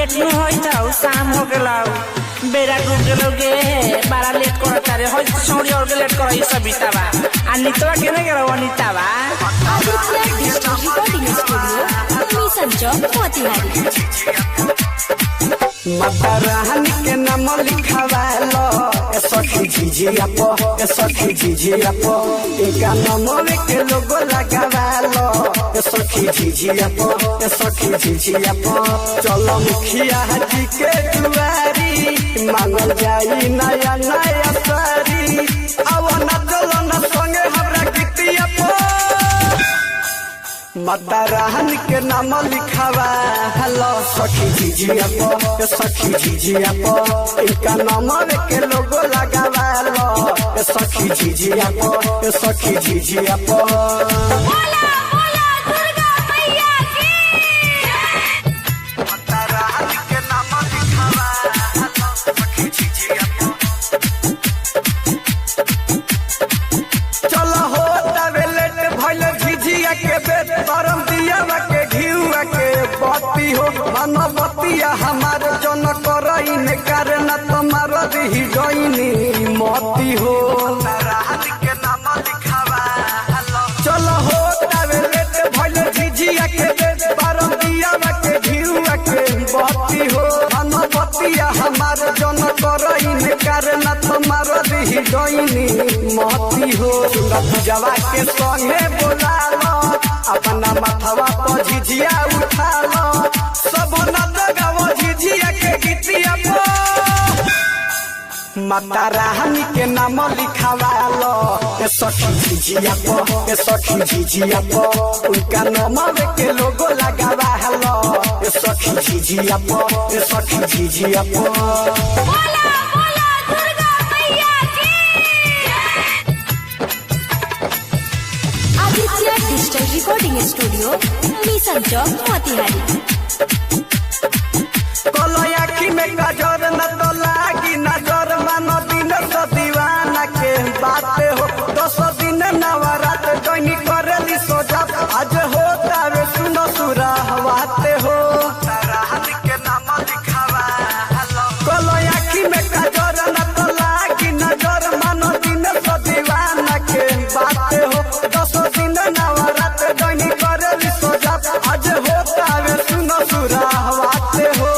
Late नु होई जाऊ शाम हो गेलाऊ बेरा डूब गेलोगे बारा लेट करता रे होई छोड़ी और के लेट करई सबितावा आ नितवा केने गेलो अनितावा Aditya digital recording studio mission Chowk Motihari. माता रानी के नाम लिखवालो ए सखी झिझिया पो ए सखी झिझिया पो इनका नाम के लोगो लगावालो ए सखी झिझिया पो ए सखी झिझिया पो चलो मुखिया जी के दुआरी मांगल जाई नया नया सारी आवना चलो न संगे हमरा गीतिया पो माता रानी के नाम लिखावा हेलो सखी झिझिया पो सखी झिझिया पो इनका नाम के लोगो लगावा लो सखी झिझिया पो सखी झिझिया पो बोला बोला दुर्गा मैया की माता रानी के नाम लिखावा हेलो सखी झिझिया पो चलो हो तबे लेट भइल झिझिया के बेट परम दिया के घिउआ के बत्ती हो मनबतिया हमारे जन करइन कारण तुम्हारा रही गईनी मती हो रात के नाम लिखावा चलो हो तबे लेट भइल झिझिया के बेट परम दिया के घिउआ के बत्ती हो मनबतिया हमारे जन करइन कारण तुम्हारा रही गईनी मती हो पूजवा के संगे बोला लो अपना माथवा पर झिझिया उठा लो सब नद गाओ झिझिया के गीतिया पो माता रानी के नाम लिखावा लो ए सखी झिझिया पो ए सखी झिझिया पो उनका नाम के लोगो लगावा लो ए सखी झिझिया पो ए सखी झिझिया पो बोला बोला दुर्गा मैया की Aditya digital recording studio mission Chowk Motihari. कलया की में गजर न तो लागी नजर मानो दिन तो दीवाना के बात हो 10 दिन नवरात गनी करेली सोजा आज होता वे सुनो सुराहवाते हो रात के नाम लिखावा कलया की में गजर न तो लागी नजर मानो दिन तो दीवाना के बात हो 10 दिन नवरात गनी करेली सोजा आज होता वे सुनो सुराहवाते हो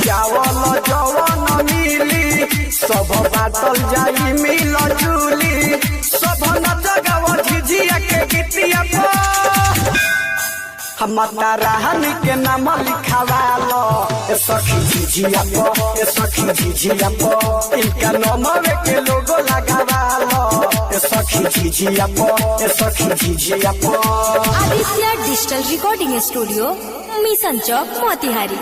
चावल जवन मिली सब बाटल जाई मिल जुली सब नच गाओ झिझिया के गीतिया पो माता रानी के नाम लिखावा लो ए सखी झिझिया पो ए सखी झिझिया पो इनका नाम के लोगो लगावा लो ए सखी झिझिया पो ए सखी झिझिया पो Aditya digital recording studio mission Chowk Motihari.